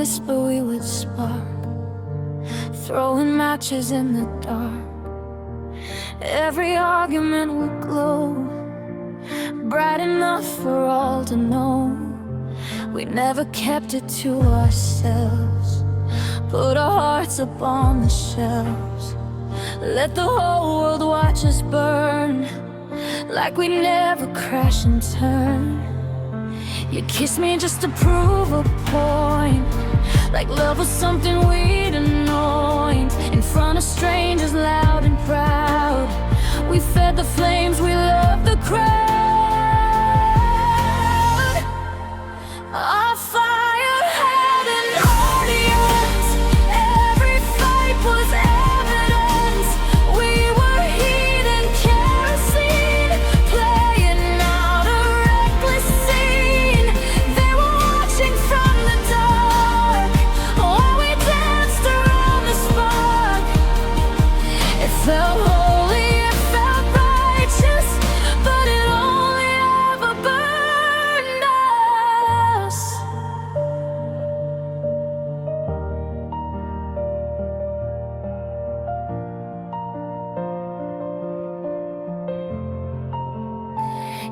whisper we would spark, throwing matches in the dark. Every argument would glow, bright enough for all to know. We never kept it to ourselves, put our hearts up on the shelves, let the whole world watch us burn, like we never crash and turn. You kissed me just to prove a point, like love was something we'd anoint. In front of strangers, loud and proud, we fed the flames, we loved the crowd. Our fire had an audience, every fight was evidence. We were heat and kerosene, playing out a reckless scene. They were watching from the dark while we danced around the spark. It felt holy, it felt righteous, but it only ever burned us.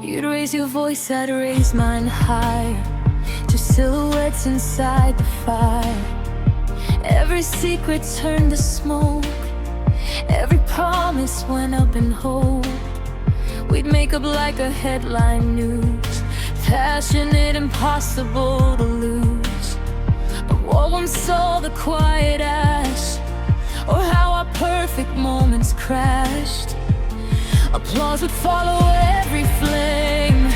You'd raise your voice, I'd raise mine higher, two silhouettes inside the fire. Every secret turned to smoke, every promise went up in hope. We'd make up like a headline news, passionate, impossible to lose. But no one saw the quietest, or how our perfect moments crashed. Applause would follow every flame,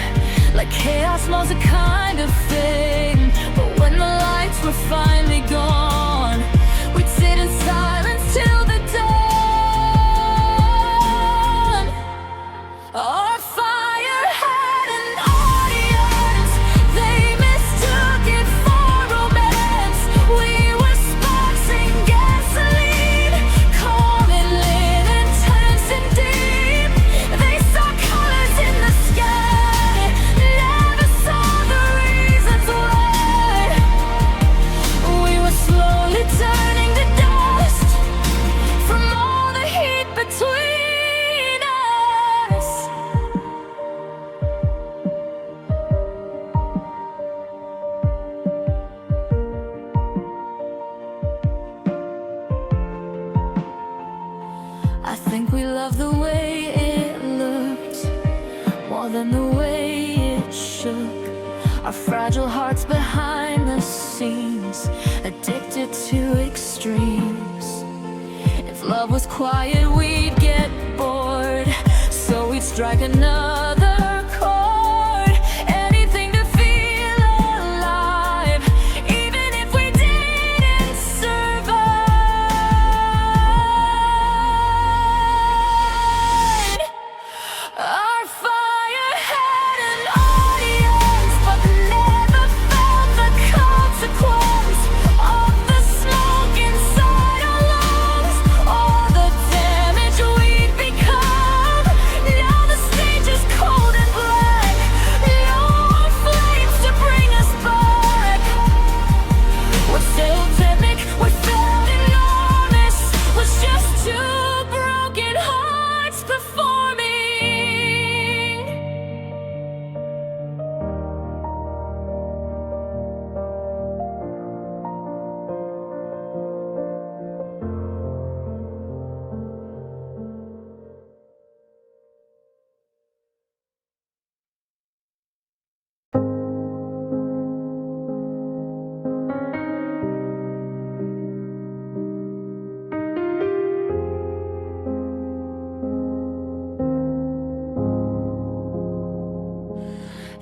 like chaos was a kind of fame. But when the lights were finally gone, we'd sit in silence till the dawn. Our fire had an audience, they mistook it for romance. We were sparks in gasoline, calm and lit, intense and deep. They saw colors in the sky, never saw the reasons why. We were slowly turning to dust from all the heat between us. I think we love the way it looked more than the way it shook. Our fragile hearts behind the scenes, addicted to extremes. If love was quiet, we'd get bored, so we'd strike another chord. Anything to feel alive, even if we didn't survive. Our fire had an audience, but never felt the consequence of the smoke inside our lungs, all the damage we'd become. Now the stage is cold and black, no more flames to bring us back. What felt epic, what felt enormous, was just two broken hearts performing.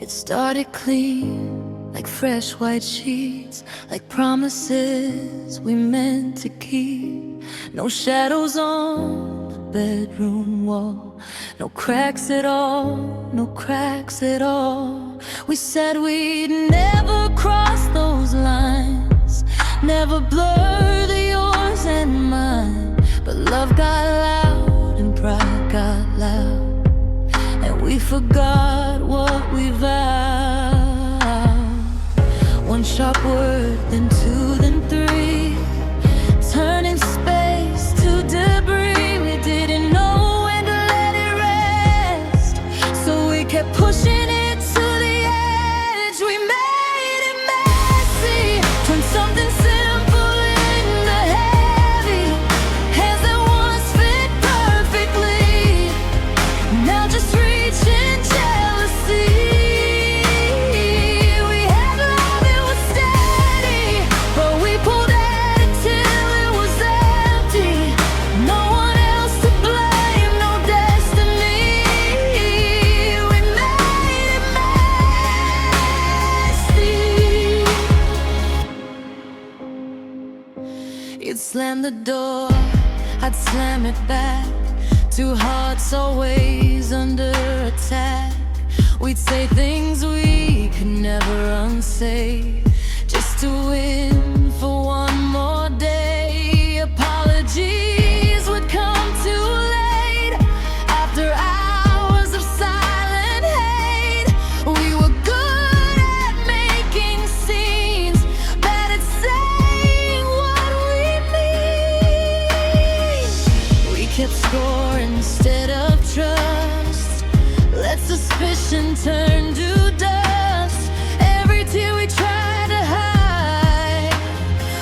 It started clean, like fresh white sheets, like promises we meant to keep. No shadows on the bedroom wall, no cracks at all, no cracks at all. We said we'd never cross those lines, never blur the yours and mine. But love got loud and pride got loud, and we forgot what we vowed. One sharp word, then to the You'd slam the door, I'd slam it back. Two hearts always under attack. We'd say things we could never unsay, just to win for one more day. Apologies would come too late. After hours of silent hate, we were good at making scenes, bad at saying what we mean. We kept score instead of trust, let suspicion turn to dust. Every tear we tried to hide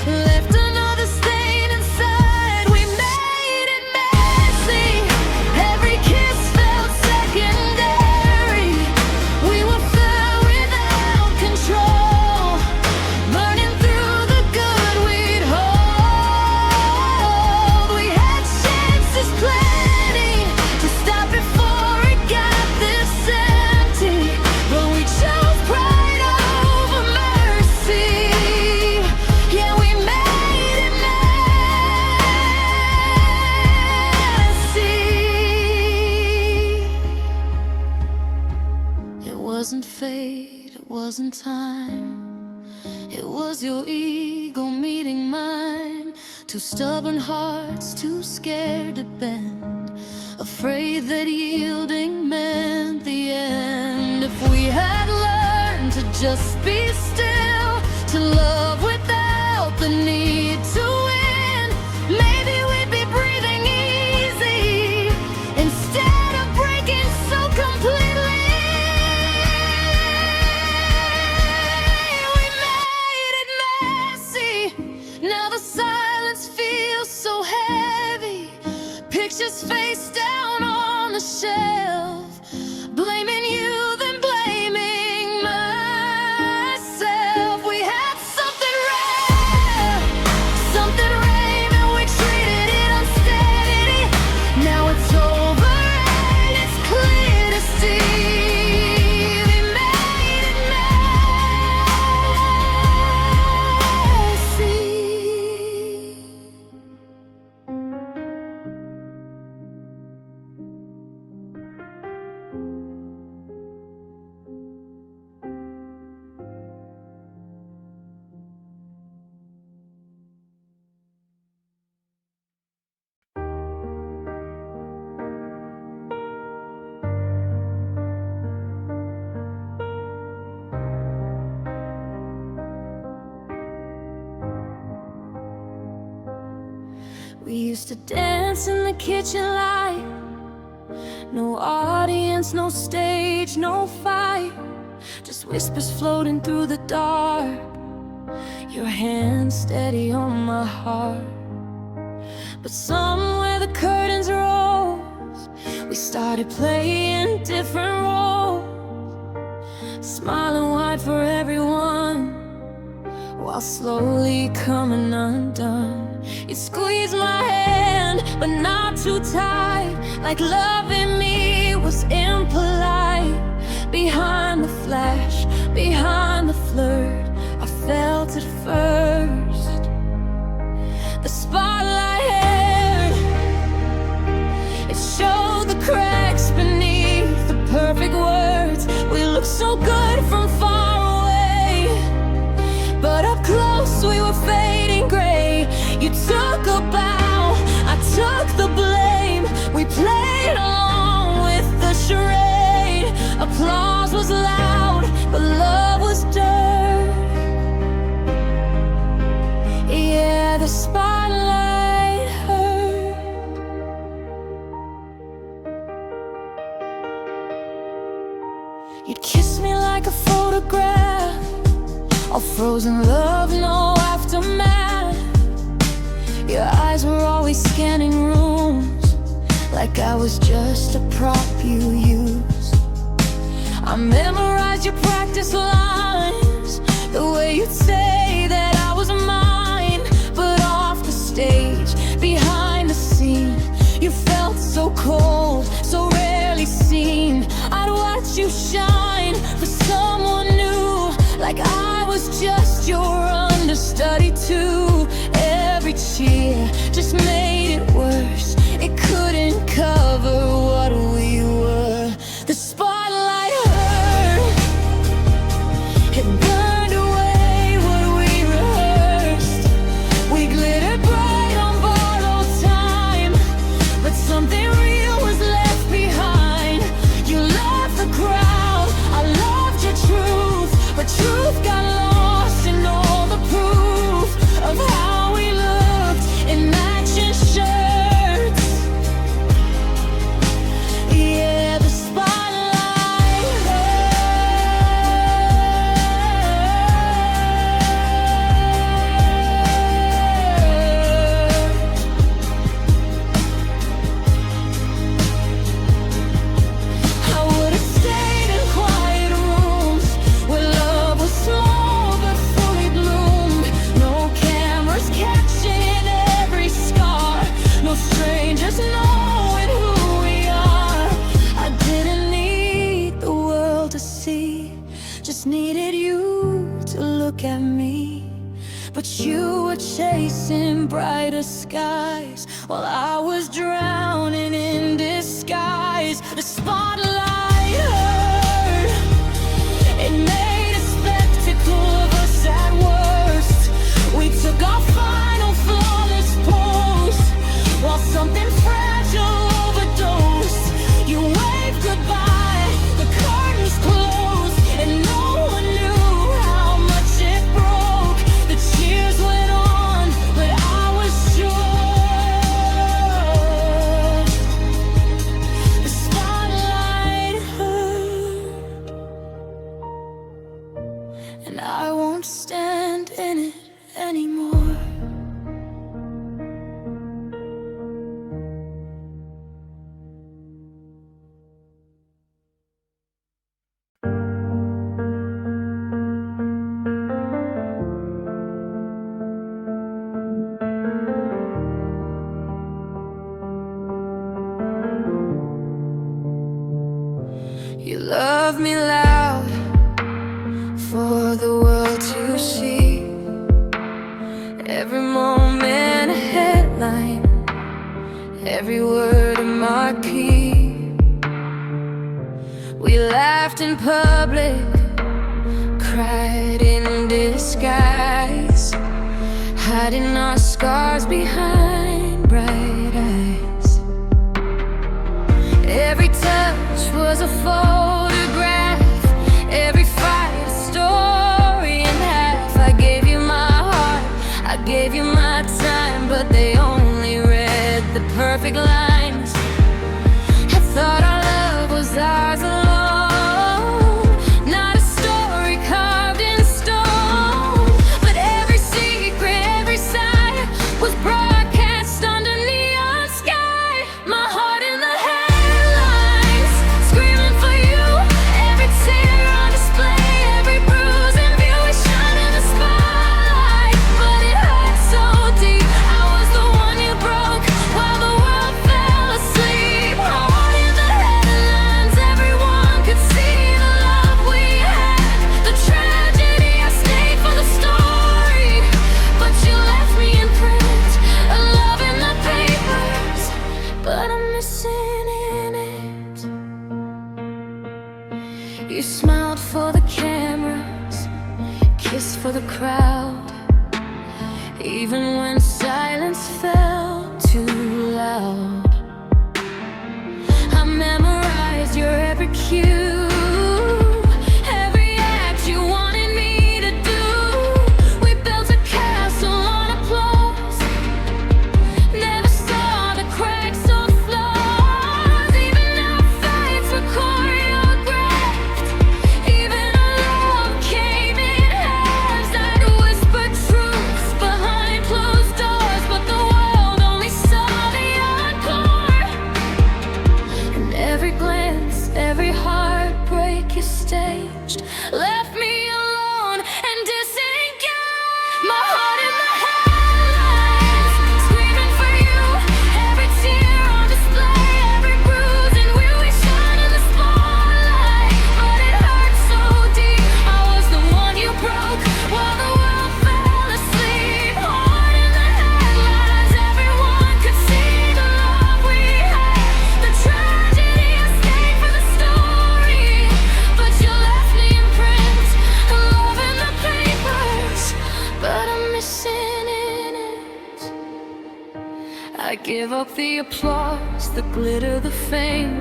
left another stain inside. We made it messy, every kiss felt secondary. We were filled without control, burning through the good we'd hold. We had chances plenty to stop before it got this empty, but we chose pride over mercy. Yeah, we made it messy. It wasn't fate, it wasn't time, it was your ego meeting mine. Two stubborn hearts, too scared to bend, afraid that yielding meant the end. If we had learned to just be still, to love without the need to win, maybe we'd be breathing easy instead of breaking so completely. We made it messy, now the silence feels so heavy. Pictures face down on the shelf, blaming you, then blaming myself. We had something rare, something rare, and we treated it unsteady. Now it's over and it's clear to see. We made it messy. We used to dance in the kitchen light, no audience, no stage, no fight, just whispers floating through the dark, your hand steady on my heart. But somewhere the curtains rose, we started playing different roles, smiling wide for everyone, while slowly coming undone. You squeezed my hand, but not too tight, like loving me was impolite. Behind the flash, behind the flirt, I felt it first. The spotlight held, it showed the cracks beneath the perfect words. We looked so good from far away, but up close we were fading gray. You took a bow, I took the blame. We played along with the charade. Applause was loud, but love was dirt. Yeah, the spotlight hurt. You'd kiss me like a photograph, all frozen love, no aftermath. Your eyes were always scanning rooms, like I was just a prop you used. I memorized your practice lines, the way you'd say that I was mine. But off the stage, behind the scene, you felt so cold, so rarely seen. I'd watch you shine for someone new, like I was just your understudy too. Every cheer in brighter skies, while I was drowning in disguise. The spotlight hurt, it made a spectacle of us at worst. We took our final flawless pose, while something fragile overdosed. You waved goodbye, the curtains closed, and no one knew how much it broke. The cheers went on, but I was sure. The spotlight hurt, and I won't stand in it anymore. You love me loud for the world to see. Every moment a headline, every word a marquee. We laughed in public, cried in disguise, hiding our scars behind bright eyes. Every touch was a photograph, every fight a story in half. I gave you my heart, I gave you my time, but they only read the perfect lines. I thought our love was ours alone, not a story carved in stone. But every secret, every sigh was broadcast under neon sky. My heart in the headlines, screaming for you. Every tear on display, every bruise and view. We shine in the spotlight, but it hurt so deep. I was the one you broke while the world fell asleep. My heart in the headlines, everyone could see the love we had, the tragedy. I stayed for the story, but you left me in print, a love in the papers, but I'm missing in it. You smiled for the cameras, kissed for the crowd, even when silence felt too loud. I memorized your every cue, every act you wanted me to do. We built a castle on applause, never saw the cracks or flaws. Even our fights were choreographed, even our love came in halves. I'd whisper truths behind closed doors, but the world only saw the encore. And every glance, every heartbreak you staged left me alone and disengaged. My heart in the headlines, screaming for you. Every tear on display, every bruise and where we shine in the spotlight, but it hurt so deep. I was the one you broke while the world fell asleep. Heart in the headlines, everyone could see the love we had, the tragedy. I stayed for the story, but you left me in print, a love in the papers, but I'm missing in it. I give up the applause, the glitter, the fame,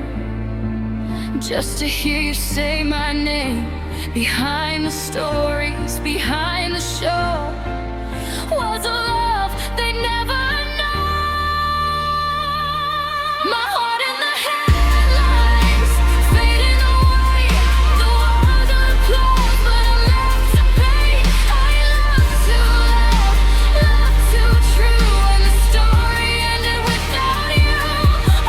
just to hear you say my name. Behind the stories, behind the show, was a love they never know. My heart in the headlines, fading away. The world applauds, but I'm left to pay. I love too loud, love too true, and the story ended without you.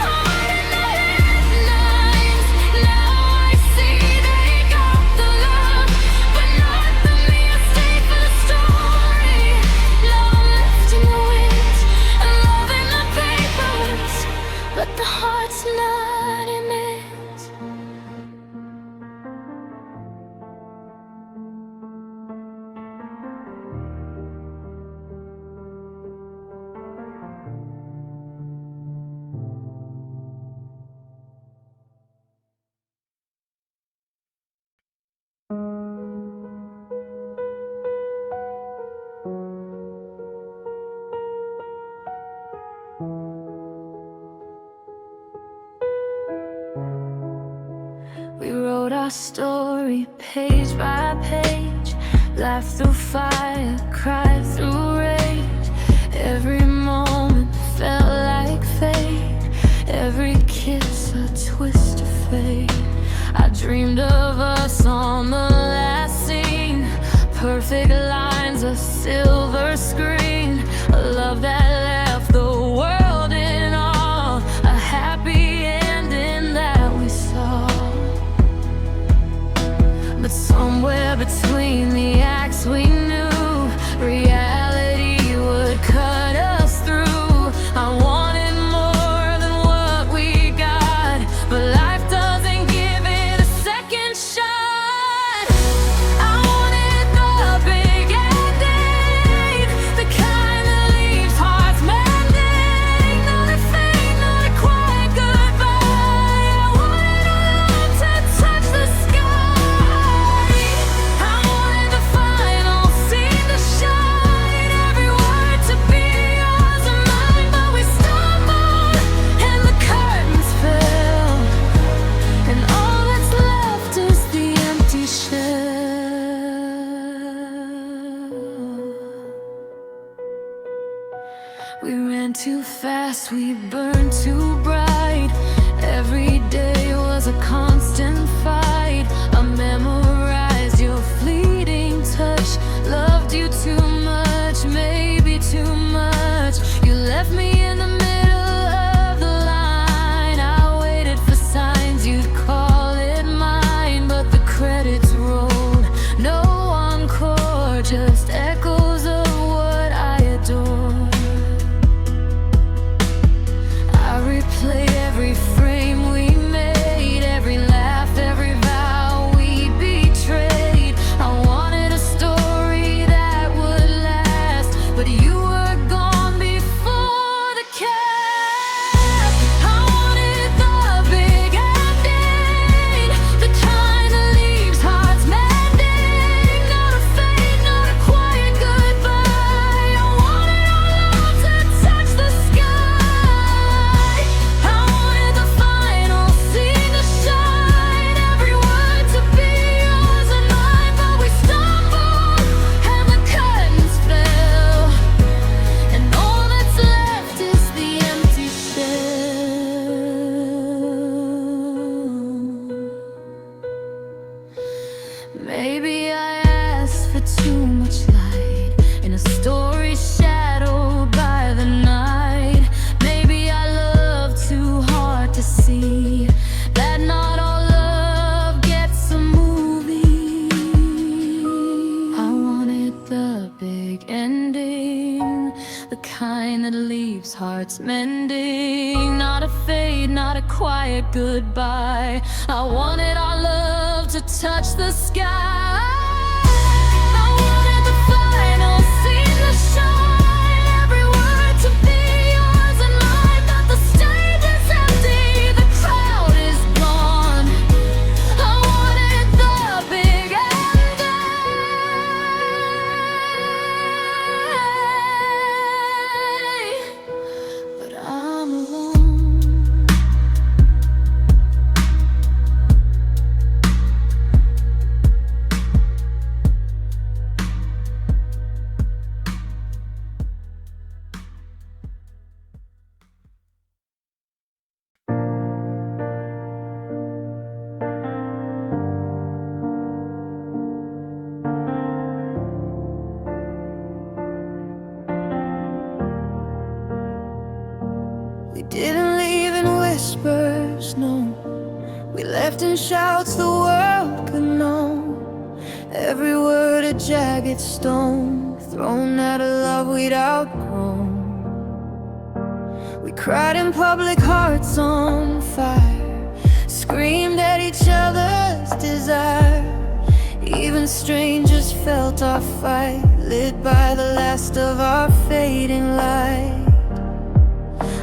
Heart in the headlines, now I see they got the love, but not the me. I stayed for the story, lonely. wrote our story page by page. Laugh through fire, cry through rage. Every moment felt like fate. Every kiss a twist of fate. I dreamed of us on the last scene. Perfect lines, a silver screen. A love that left the world in awe. A happy ending that we saw. But somewhere between the acts we knew, reality would cut us through. I wanted more than what we got, but life doesn't give it a second shot. I wanted the big ending, the kind that leaves hearts mending. Not a fade, not a quiet goodbye. I wanted our love to touch the sky. I wanted the final scene to shine. Every word to be yours and mine, but we stumbled and the curtains fell, and all that's left is the empty shell. We ran too fast, we burned too bright. Every day was a constant fight. I memorized your fleeting touch. Loved you too much, maybe too much. You left me in the middle of the line. I waited for signs you'd call it mine, but the credits rolled. No encore, just echoes of what I adored. I replay every frame we made, every laugh, every vow we betrayed. I wanted a story that would last, but you were gone before the cast. I wanted the big ending, the kind that leaves hearts mending. Not a fade, not a quiet goodbye. I wanted our love to touch the sky. I wanted the final scene to shine. Every word to be yours and mine, but we stumbled and the curtains fell, and all that's left is the empty shell. Maybe I asked for too much light in a story shadowed by the night. Maybe I loved too hard to see that not all love gets a movie. I wanted the big ending, the kind that leaves hearts mending. Not a fade, not a quiet goodbye. I wanted our love to touch the sky. I wanted the final scene to shine. Every word to be yours and mine, but the stage is empty, the crowd is gone. I wanted the big ending, but I'm alone. We didn't leave in whispers, no. We left in shouts the world could know. Every word a jagged stone thrown at a love we'd outgrown. We cried in public, hearts on fire, screamed at each other's desire. Even strangers felt our fight, lit by the last of our fading light.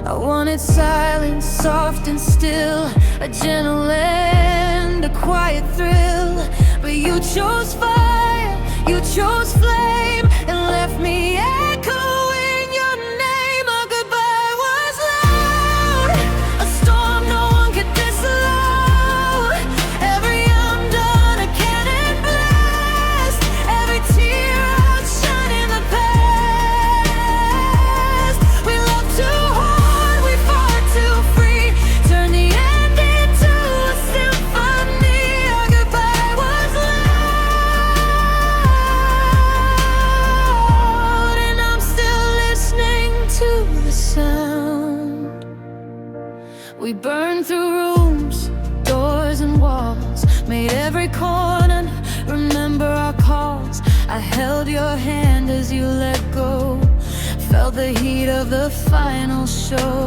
I wanted silence, soft and still, a gentle end, a quiet thrill. But you chose fire, you chose flame, and left me echoing your name. Our goodbye was loud, a storm no one could disallow. Every sound. We burned through rooms, doors and walls, made every corner remember our calls. I held your hand as you let go, felt the heat of the final show.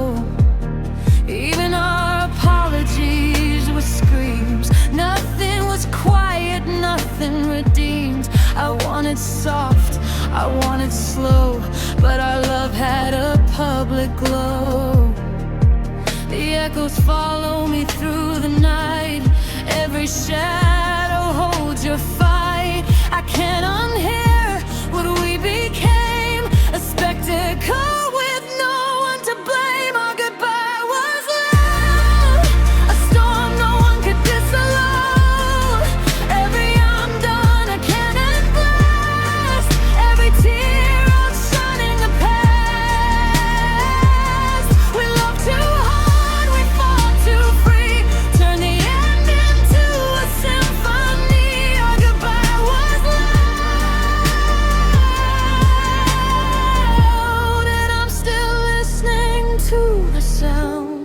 Even our apologies were screams. Nothing was quiet, nothing redeemed. I wanted soft, I wanted slow, but our love had a public glow. The echoes follow me through the night. Every shadow holds your fight. I can't unhear what we became, a spectacle with no one to blame. Our goodbye was loud, a storm no one could dissolve. Every I'm done, a cannon blast, every tear outshining the past. We love too hard, we fall too free, turn the end into a symphony. Our goodbye was loud, and I'm still listening to the sound.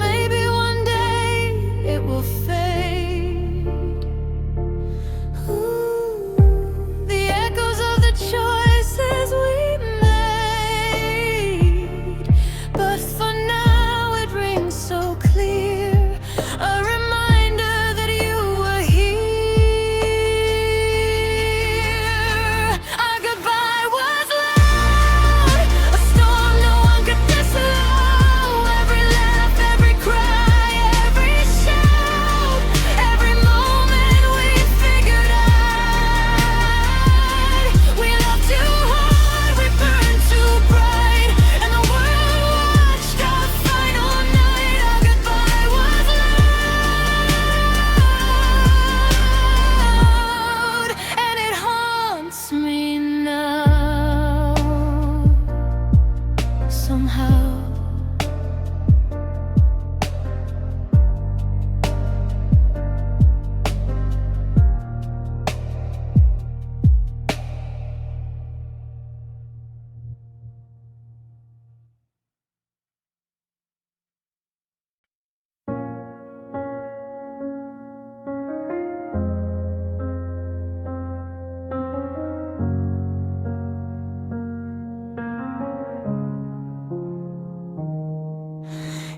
Maybe one day it will fade. The echoes of the choices we made, but for now it rings so clear, a reminder that you were here. Our goodbye was loud, a storm no one could disallow. Every laugh, every cry, every shout, every moment we figured out. We loved too hard, we burned too bright, and the world watched our final night. Our goodbye was loud, and it haunts me now, somehow.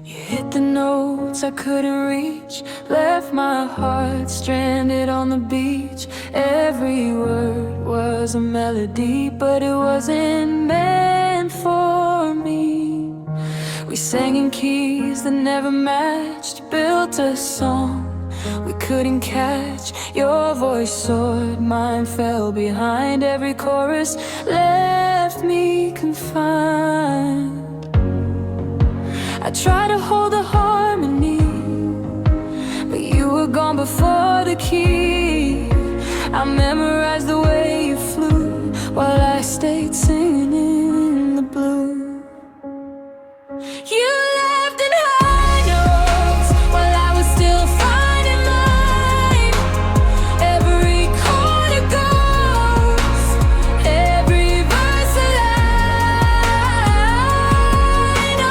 You hit the notes I couldn't reach, left my heart stranded on the beach. Every word was a melody, but it wasn't meant for me. We sang in keys that never matched, built a song we couldn't catch. Your voice soared, mine fell behind. Every chorus left me confined. I tried to hold the harmony, but you were gone before the key. I memorized the way you flew while I stayed singing in the blue. You left in high notes while I was still finding mine. Every chord a ghost, every verse a line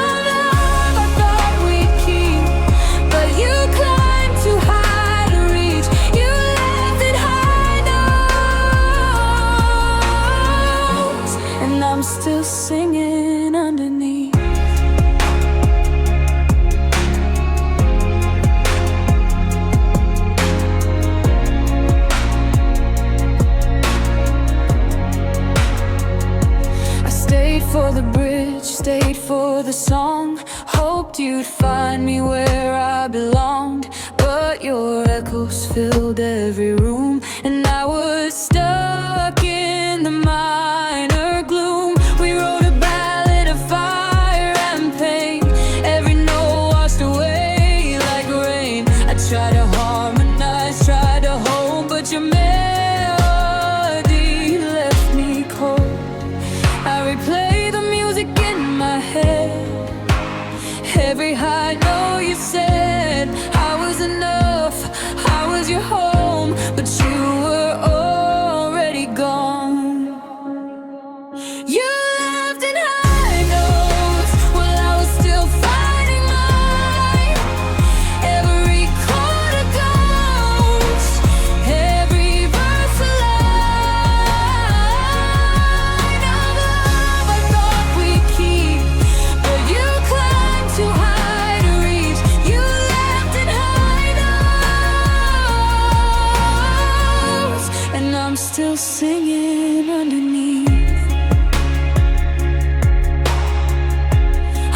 of love I thought we'd keep, but you climbed too high to reach. You left in high notes, and I'm still singing underneath. For the bridge, stayed for the song, hoped you'd find me where I belonged, but your echoes filled every room, and I was stuck in the minor gloom. We wrote a ballad of fire and pain, every note washed away like rain. I tried to harmonize, tried to hold, but your melody left me cold. I replay every high note you said. I was enough, I was your home, but you were still singing underneath.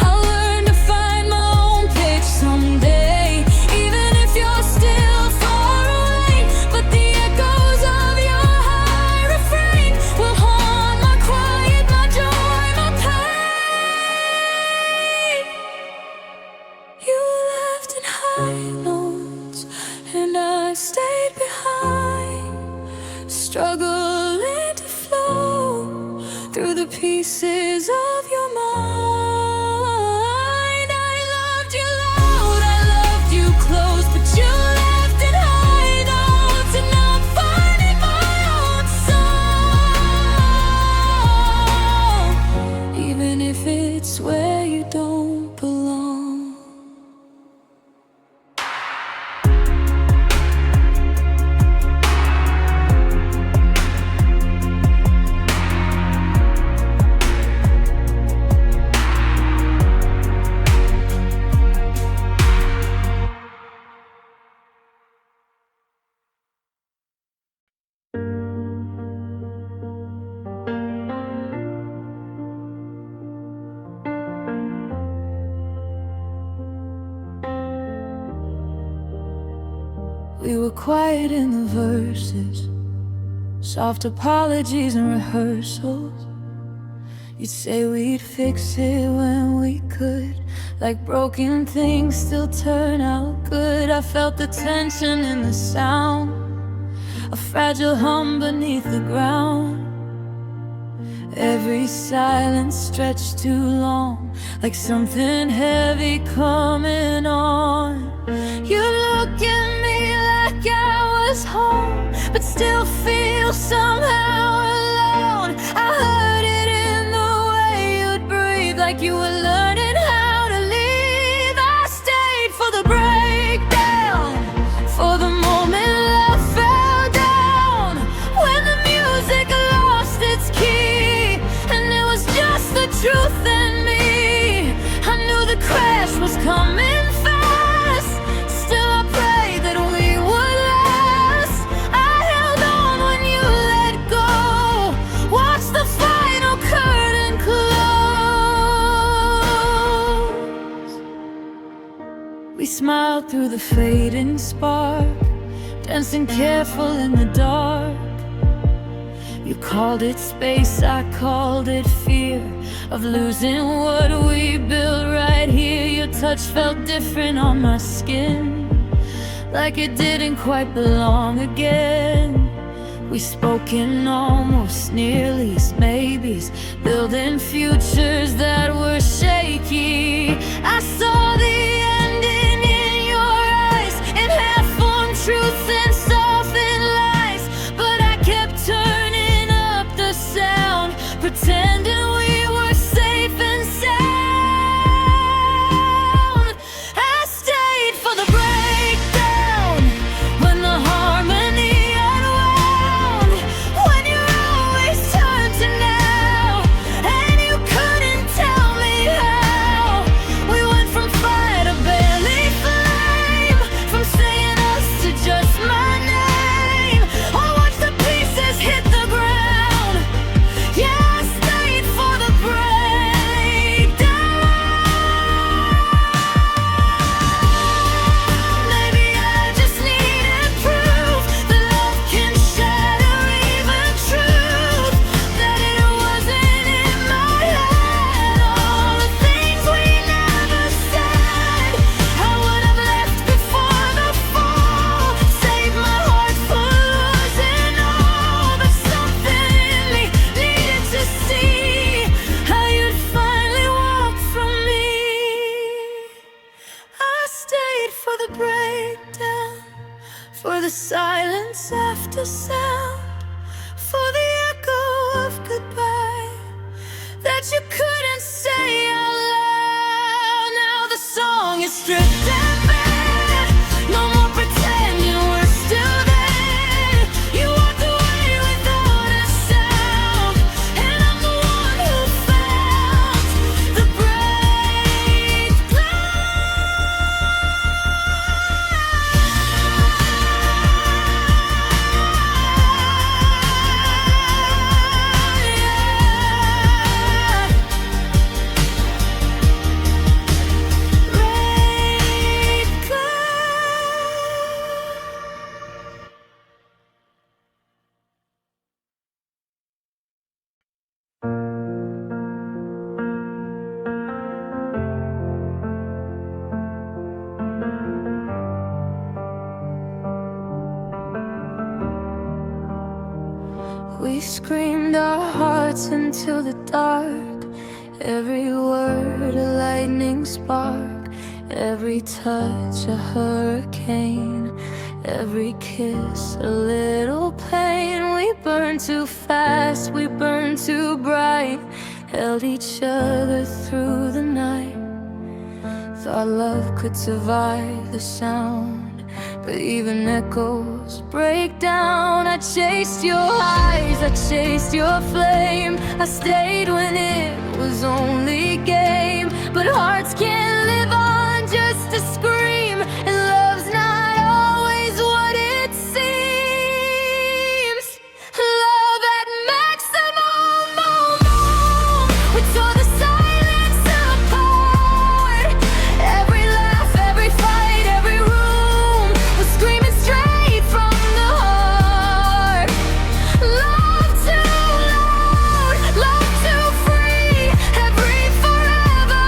I'll learn to find my own pitch someday, even if you're still far away. But the echoes of your high refrain will haunt my quiet, my joy, my pain. You left in high notes and I stayed behind, struggling to flow through the pieces of your mind. I loved you loud, I loved you close, but you left in high notes, and now I'm finding my own song, even if it's where you don't belong. We were quiet in the verses, soft apologies and rehearsals. You'd say we'd fix it when we could, like broken things still turn out good. I felt the tension in the sound, a fragile hum beneath the ground. Every silence stretched too long, like something heavy coming on. You look at me like I was home, but still feel somehow alone. I heard it in the way you'd breathe, like you were learning how to leave. I stayed for the breakdown, for the moment love fell down, when the music lost its key, and it was just the truth in me. I knew the crash was coming fast, still I prayed that we would last. I held on when you let go, watched the final curtain close. We smiled through the fading spark, dancing careful in the dark. You called it space, I called it fear of losing what we built right here. Your touch felt different on my skin, like it didn't quite belong again. We spoke in almost nearly's, maybes, building futures that were shaky. I saw the ending in your eyes, in half-formed truths and softened lies, but I kept turning up the sound, pretending we were safe and sound. I stayed for the breakdown, when the harmony unwound, when you always turned to now, and you couldn't tell me how. We went from fire to barely flame, from saying us to just my name. I watched the pieces hit the ground. Yeah, I stayed for the breakdown. Maybe I just needed proof that love can shatter even truth, that it wasn't in my head. All the things we never said, I would have left before the fall, saved my heart for losing all. But something in me needed to see how you'd finally walk from me. I stayed for the breakdown, for the silence after sound, for the echo of goodbye that you couldn't say out loud. Now the song is stripped and bare, no more pretending we're still there. You walked away without a sound, and I'm the one who found the breakdown. We screamed our hearts into the dark, every word a lightning spark, every touch a hurricane, every kiss a little pain. We burned too fast, we burned too bright, held each other through the night. Thought love could survive the sound, but even echoes break down. I chased your eyes, I chased your flame, I stayed when it was only game. But hearts can't live on just a scream, and love's not always what it seems. Love at maximum, oh no. We tore the silence apart, every laugh, every fight, every room was screaming straight from the heart. Love too loud, love too free, every forever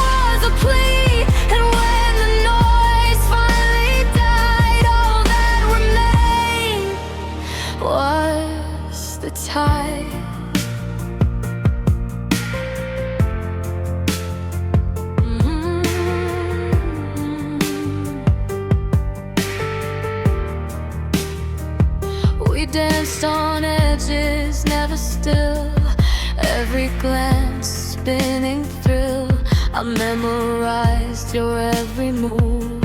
was a plea. And when the noise finally died, all that remained was the tide. We danced on edges, never still, every glance spinning thrill. I memorized your every move,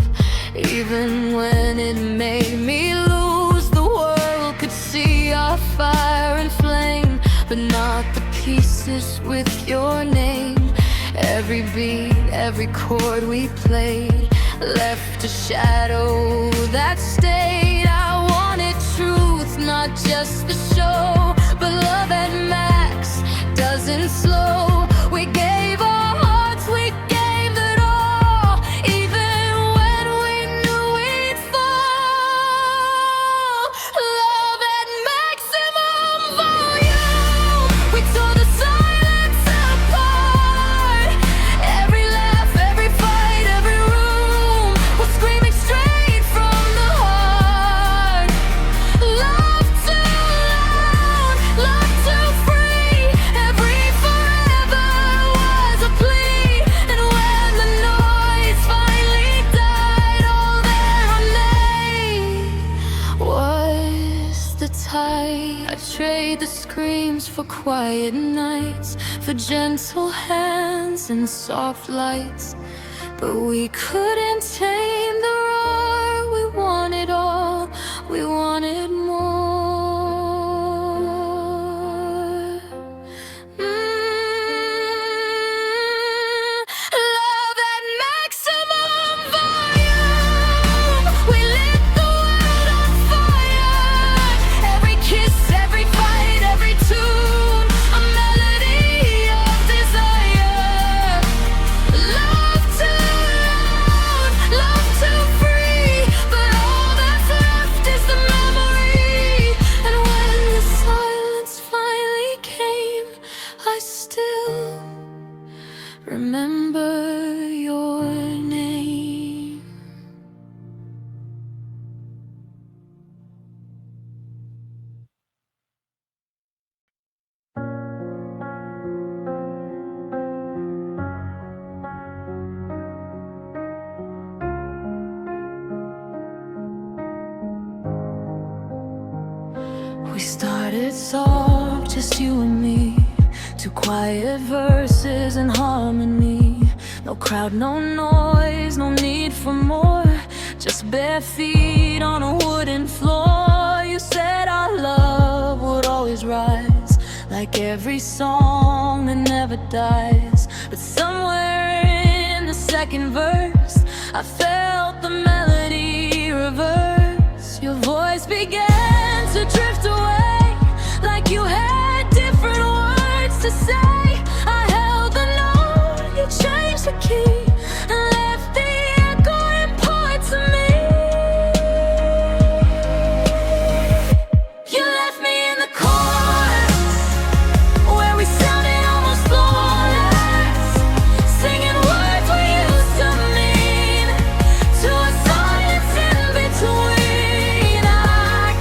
even when it made me lose. The world could see our fire and flame, but not the pieces with your name. Every beat, every chord we played left a shadow that stayed. I wanted truth, not just the show, but love at max doesn't slow. We gave our hearts, we gave it all, even when we knew we'd fall. Love at maximum volume, we tore the silence apart, every laugh, every fight, every room was screaming straight from the heart. Love too loud, love too free, every forever was a plea. And when the noise finally died, all that remained was the tide. I trade the screams for quiet nights, for gentle hands and soft lights, but we couldn't tame the roar. We wanted all, we wanted more. Love at maximum volume, we lit the world on fire. Every kiss, every fight, every tune, a melody of desire. Love too loud, love too free, but all that's left is the memory. And when the silence finally came, I still remember your name. We started soft, just you and me, two quiet verses in harmony. No crowd, no noise, no need for more, just bare feet on a wooden floor. You said our love would always rise, like every song that never dies. But somewhere in the second verse, I felt the melody reverse. Your voice began to drift away, like you had different words to say. I held the note, you changed the key, and left the echo in parts of me. You left me in the chorus, where we sounded almost flawless, singing words we used to mean, to a silence in between. I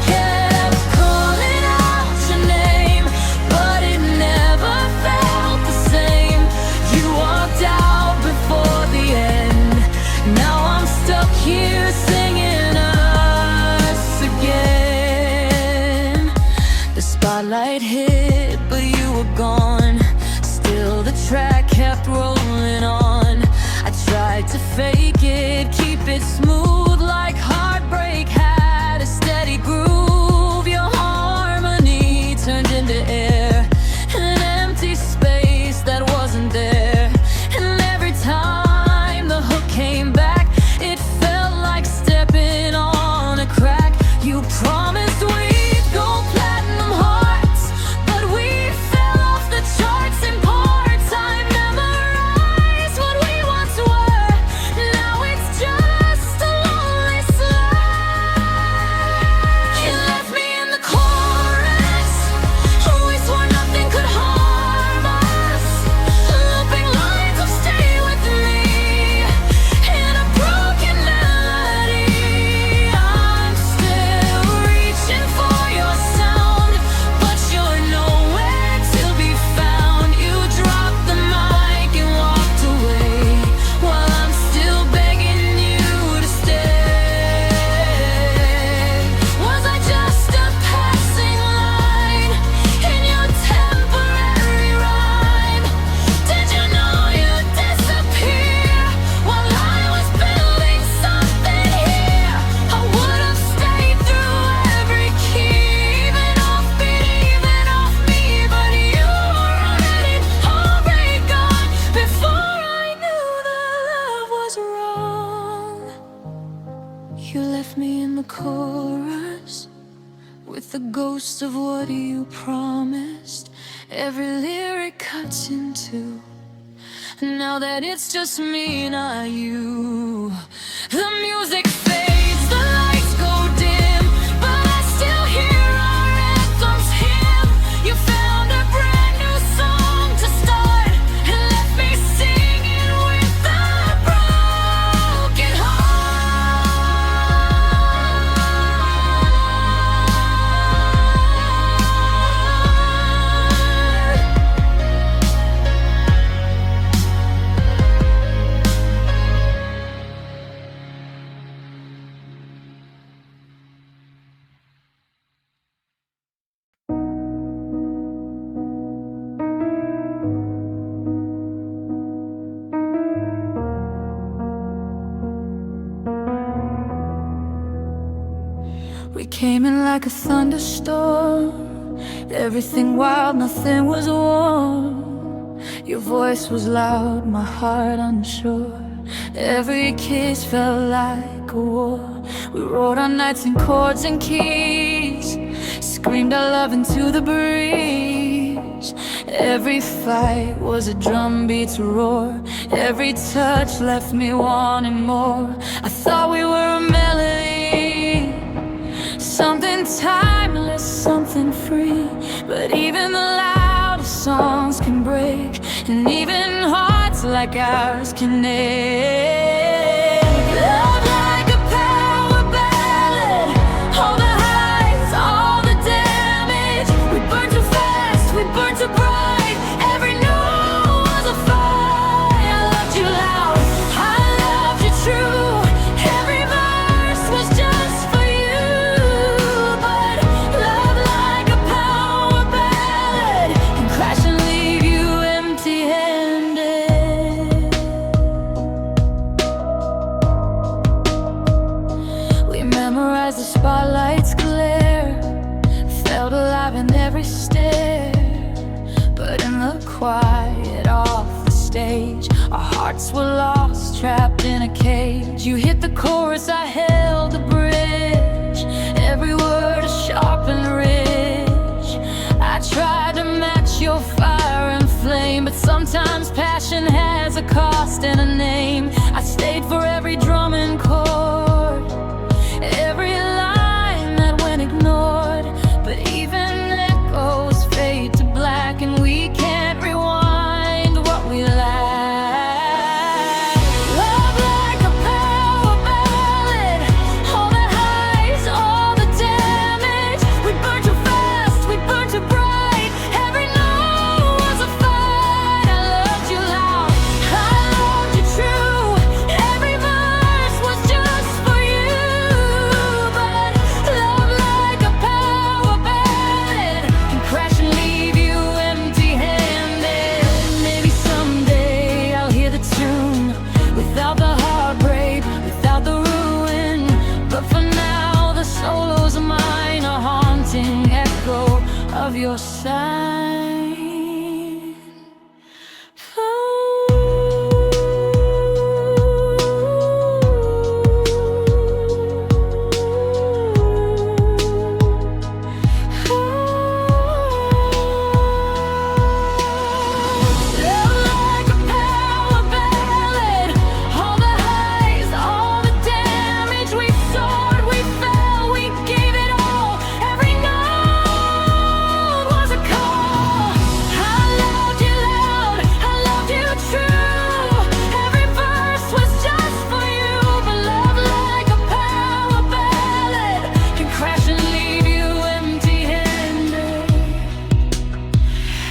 spotlight hit, but you were gone. Still the track kept rolling on. I tried to fake it, keep it smooth like Heartbreak had a steady groove. Your harmony turned into air, an empty space that wasn't there. And every time the hook came back, it felt like stepping on a crack. You promised we'd go platinum hearts, but we fell off the charts in parts. I memorized what we once were. Now it's just a lonely slide. You left me in the chorus. We swore nothing could harm us. Looping lines of stay with me in a broken melody. I'm still reaching for your sound, but you're nowhere to be found. You dropped the mic and walked away while I'm still begging you to stay. Was I just a passing line in your temporary rhyme? Did you know you'd disappear while I was building something here? I would have stayed through every key, even off beat, even off me, but you were already gone before I knew that love was wrong. You left me in the chorus with the ghost of what you promised. Every lyric cuts in two. Now that it's just me, not you, the music fades, the lights go dim, but I still hear our anthem's hymn. You found a brand new song to start and left me singing with a broken We came in like a thunderstorm, everything wild, nothing was warm. Your voice was loud, my heart unsure. Every kiss felt like a war. We wrote our nights in chords and keys, screamed our love into the breeze. Every fight was a drumbeat's roar. Every touch left me wanting more. I thought we were a melody, something timeless, something free. But even the loudest songs can break, and even hearts like ours can ache. Love like a power ballad, all the highs, all the damage. We burned too fast, we burned too bright. Every note was a fight. I loved you loud, I loved you true. Every verse was just for you. But love like a power ballad can crash and leave you empty-handed. We memorized the spotlight's glare, felt alive in every stare. But in the quiet off the stage, our hearts were lost, trapped in a cage. You hit the chorus, I held the bridge. Every word a sharp and rich. I tried to match your fire and flame, but sometimes passion has a cost and a name. I stayed for every drum and chord, every line that went ignored. But even echoes fade to black, and we can't rewind what we lack. Love like a power ballad, all the highs, all the damage. We burned too fast, we burned too bright. Every note was a fight. I loved you loud, I loved you true. Every verse was just go of your shine.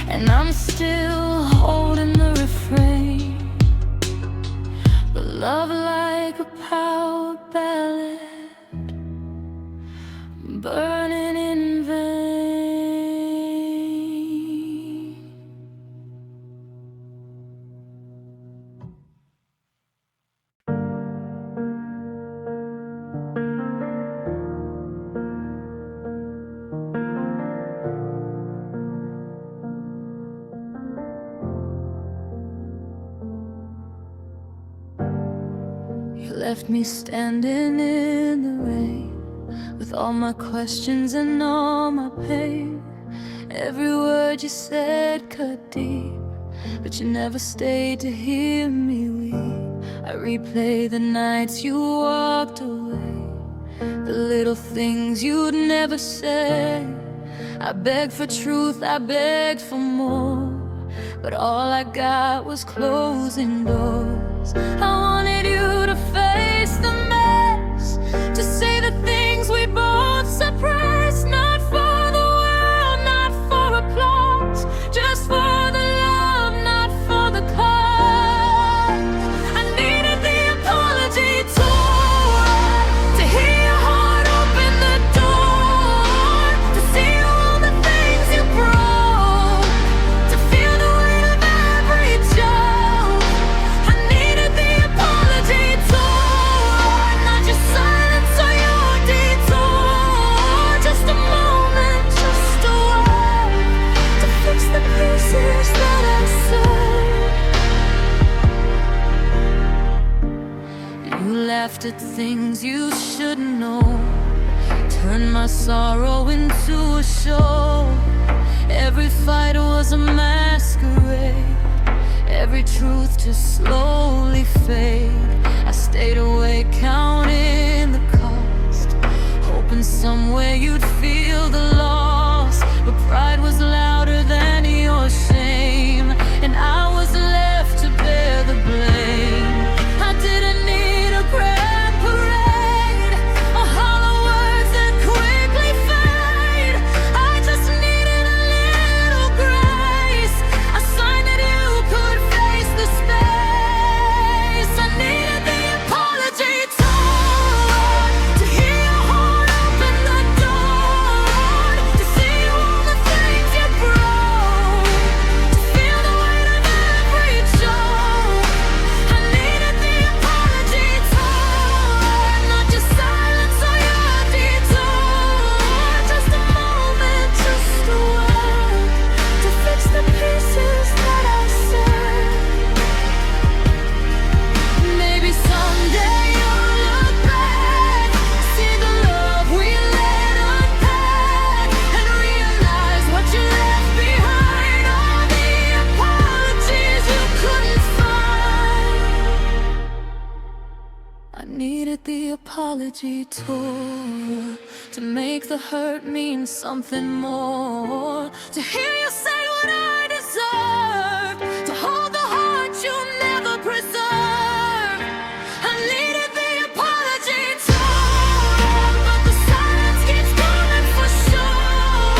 And I'm still holding the refrain, but love like a power ballad, burning in vain. You left me standing in the rain, with all my questions and all my pain. Every word you said cut deep, but you never stayed to hear me weep. I replay the nights you walked away, the little things you'd never say. I begged for truth, I begged for more, but all I got was closing doors. I wanted you to face the mess, to say the things we both suppressed. Not for the world, not for applause, just for the love, not for the cause. I needed the apology tour, to hear your heart open the door, to see all the things you broke, to feel the weight of every joke. I needed the apology tour, not your silence or your detour, just a moment, just a word, to fix the pieces that I said. You laughed at things you shouldn't know, turned my sorrow into a show. Every fight was a masquerade, every truth just slowly fade. I stayed awake counting the cost, hoping somewhere you'd feel the loss. But pride was louder than your shame, and I was left to bear the blame. I didn't need a grand parade, or hollow words that quickly fade. I just needed a little grace, a sign that you could face the space. I needed the apology tour, to hear your heart open the door, to see all the things you broke, to feel the weight of every joke. I needed the apology tour, not your silence or your detour, just a moment, just a word, to fix the pieces that I said. Maybe someday you'll look back, see the love we let unpack, and realize what you left behind, all the apologies you couldn't find. I needed the apology tour, to make the hurt mean something more, to hear you say what I deserve, to hold the heart you never preserved. I needed the apology tour, but the silence keeps coming for sure,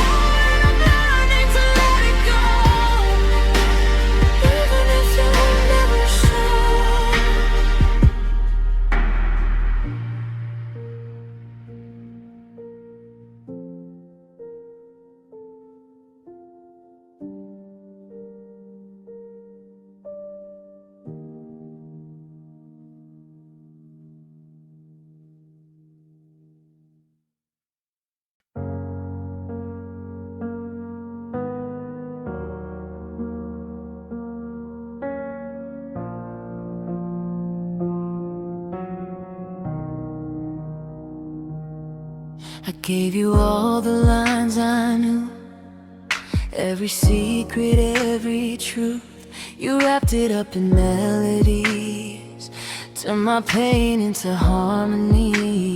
and I'm learning to let it go, even if you never show. I gave you all the lines I knew, every secret, every truth. You wrapped it up in melodies, turned my pain into harmonies.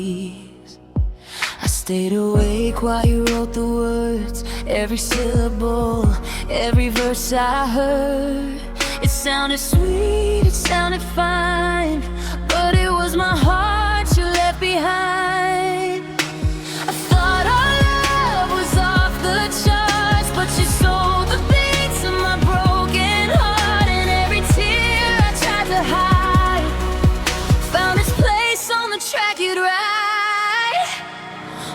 I stayed awake while you wrote the words, every syllable, every verse I heard. It sounded sweet, it sounded fine, but it was my heart you left behind. I thought our love was off the charts, but you sold the beats of my broken heart. And every tear I tried to hide found its place on the track you'd write.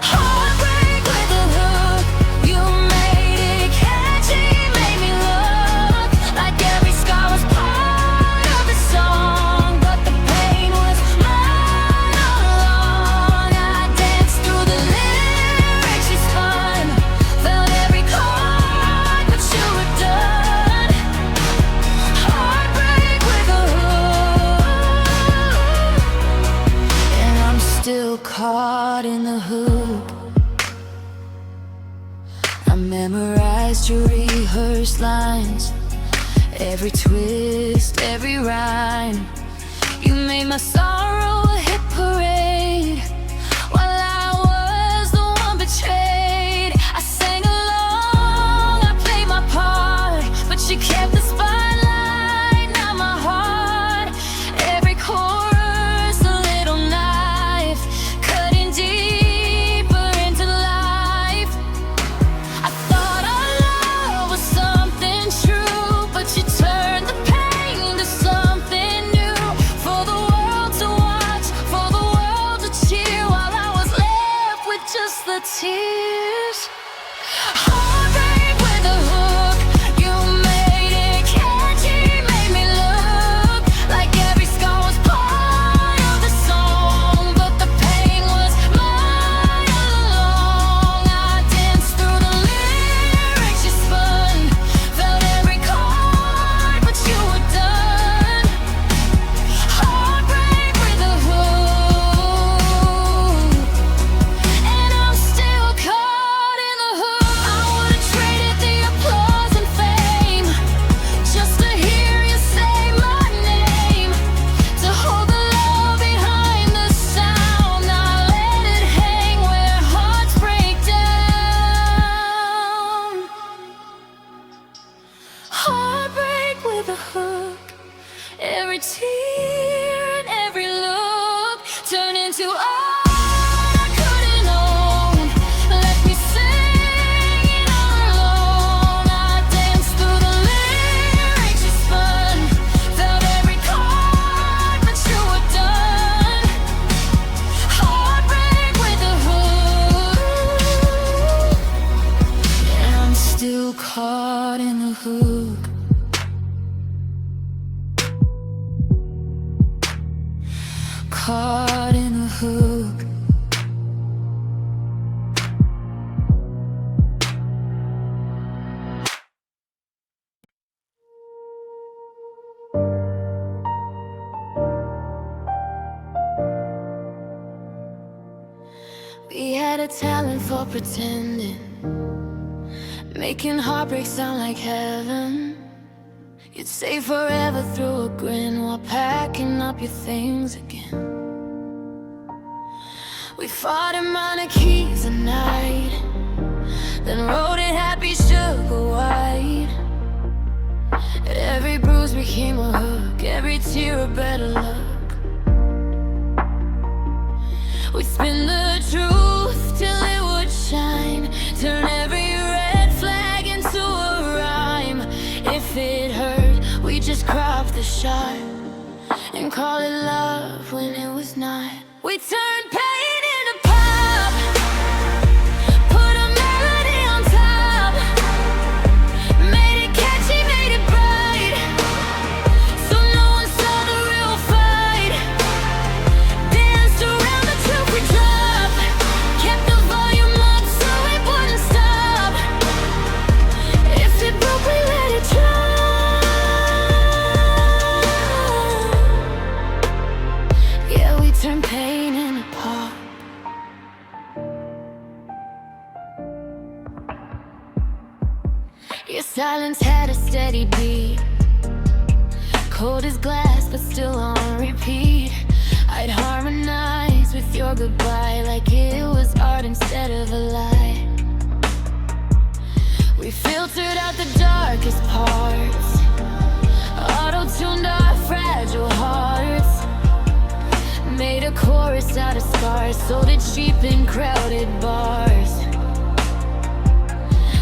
Heartbreak with a hook, you made it catchy, made me look like every scar was part of the song, but the pain was mine all along. I danced through the lyrics you spun, felt every chord, but you were done. Heartbreak with a hook, and I'm still caught in the hook. I memorized your rehearsed lines, every twist, every rhyme. You made my sorrow a hit parade, while I was the one betrayed. I sang along, I played my part, but you kept the spotlight, not my heart. Every chorus a little knife, cutting deeper into life. I thought our love was something true, but you turned the pain to something new, for the world to watch, for the world to cheer, while I was left with just the tears. Heartbreak with a hook, you made it catchy, made me look like every scar was part of the song, but the pain was mine all along. I danced through the lyrics you spun, felt every chord, but you were done. Heartbreak with a hook, and I'm still caught in the hook. I would've traded the applause and fame just to hear you say my name, to hold the love behind the sound, not let it hang where hearts break down. Heartbreak with a hook, every tear and every look turned into art I couldn't own, left me singing all alone. I danced through the lyrics you spun, felt every chord, but you were done. Heartbreak with a hook, and I'm still caught in the hook. Caught in the hook. We had a talent for pretending, making heartbreak sound like heaven. You'd say forever through a grin while packing up your things again. We fought in minor keys at night, then wrote it happy sugar white. Every bruise became a hook, every tear a better luck. We'd spin the truth till it would shine, turn every red flag into a rhyme. If it hurt, we just crop the shot and call it love when it was not. We turned pain into pop, put a melody on top, made it catchy, made it bright, so no one saw the real fight. Danced around the truth we dropped, kept the volume up so it wouldn't stop. If it broke, we let it drop. Yeah, we turned pain into pop. Your silence had a steady beat, cold as glass but still on repeat. I'd harmonize with your goodbye like it was art instead of a lie. We filtered out the darkest parts, auto-tuned our fragile hearts, made a chorus out of scars, sold it cheap in crowded bars.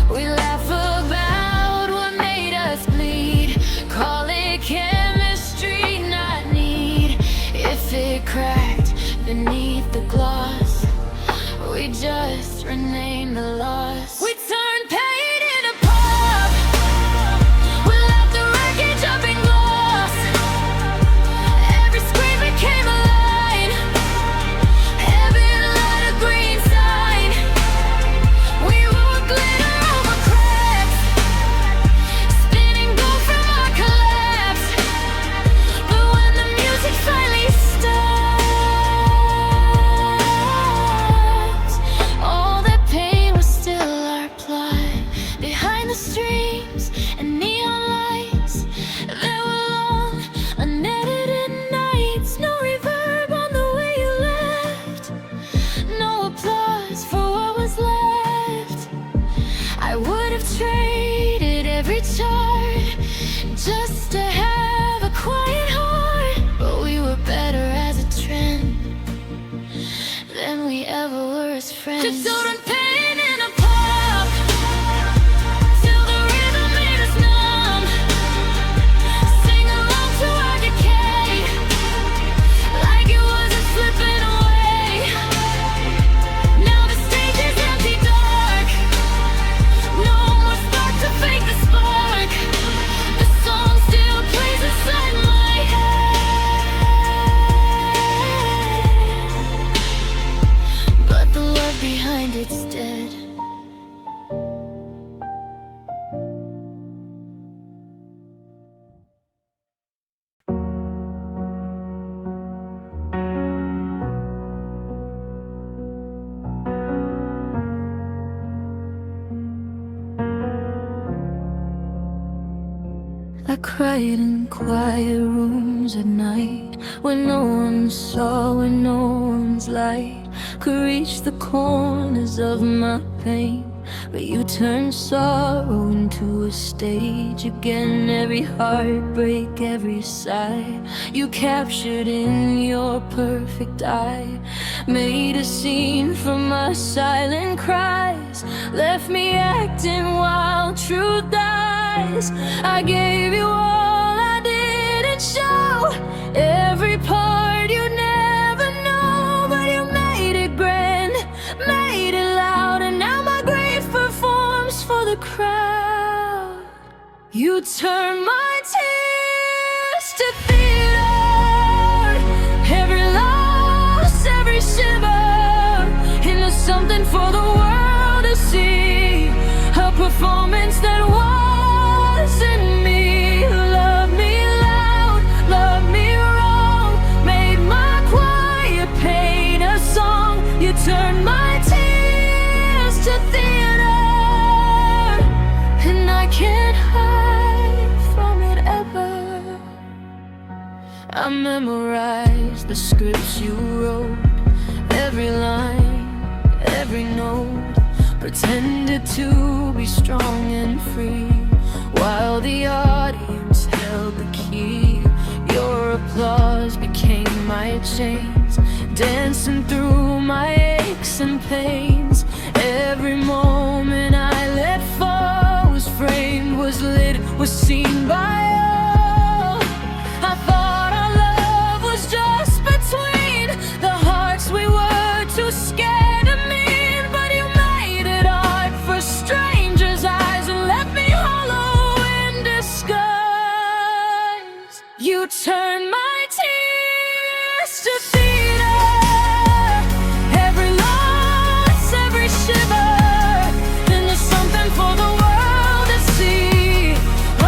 We laugh about what made us bleed, call it chemistry, not need. If it cracked beneath the gloss, we just rename the loss. We turned pain into pop, we left the wreckage up in gloss. Every scream became a line, every light a green sign. We wore glitter over cracks, spinning gold from our collapse. But when the music finally stops, all that pain was still our plot. Behind the streams and neon lights, there were long, unedited nights. No reverb on the way you left, no applause for what was left. I would have traded every chart just to have a quiet heart, but we were better as a trend than we ever were as friends. Just turned pain into pop, till the rhythm made us numb. Sing along to our decay, like it wasn't slipping away. Now the stage is empty, dark, no more spark to fake the spark. The song still plays inside my head, but the love behind it's dead. I cried in quiet rooms at night, when no one saw, when no one's light could reach the corners of my pain. But you turned sorrow into a stage again. Every heartbreak, every sigh, you captured in your perfect eye. Made a scene from my silent cries, left me acting while truth dies. I gave you all I didn't show, every part you never know. But you made it grand, made it loud, and now my grief performs for the crowd. You turn my tears to theater, every loss, every shiver, into something for the world to see. A performance that wasn't me. Love me loud, love me wrong, made my quiet pain a song. You turned my tears to theater, and I can't hide from it ever. I memorized the scripts you wrote, every line, every note, pretended to be strong and free, while the audience held the key. Your applause became my chains, dancing through my aches and pains. Every moment I let fall was framed, was lit, was seen by all. I thought our love was just between the hearts we were too scared to meet. But you made it art for strangers' eyes and left me hollow in disguise. You turned my tears to theater, every loss, every shiver, into something for the world to see.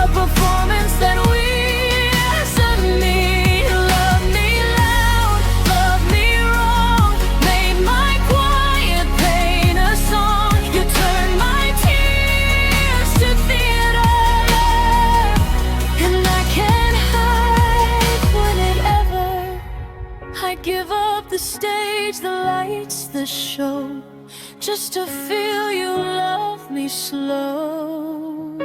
A performance that wasn't me. Love me loud, love me wrong, made my quiet pain a song. You turned my tears to theater, the show, just to feel you love me slow,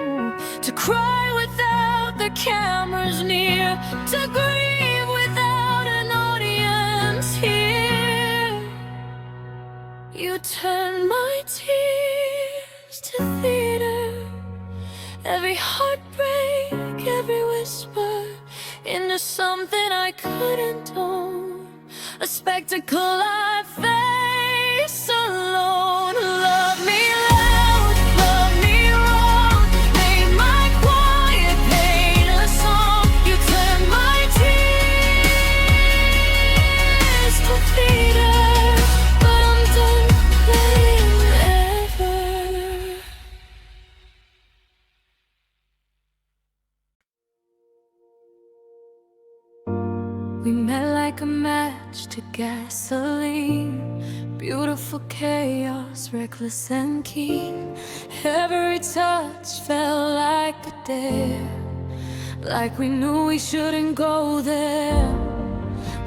to cry without the cameras near, to grieve without an audience here. You turn my tears to theater, every heartbreak, every whisper, into something I couldn't own, a spectacle I face alone. Love me loud, love me wrong, made my quiet pain a song. You turn my tears to theater, but I'm done playing ever. We met like a match to gasoline, beautiful chaos, reckless and keen. Every touch felt like a dare, like we knew we shouldn't go there.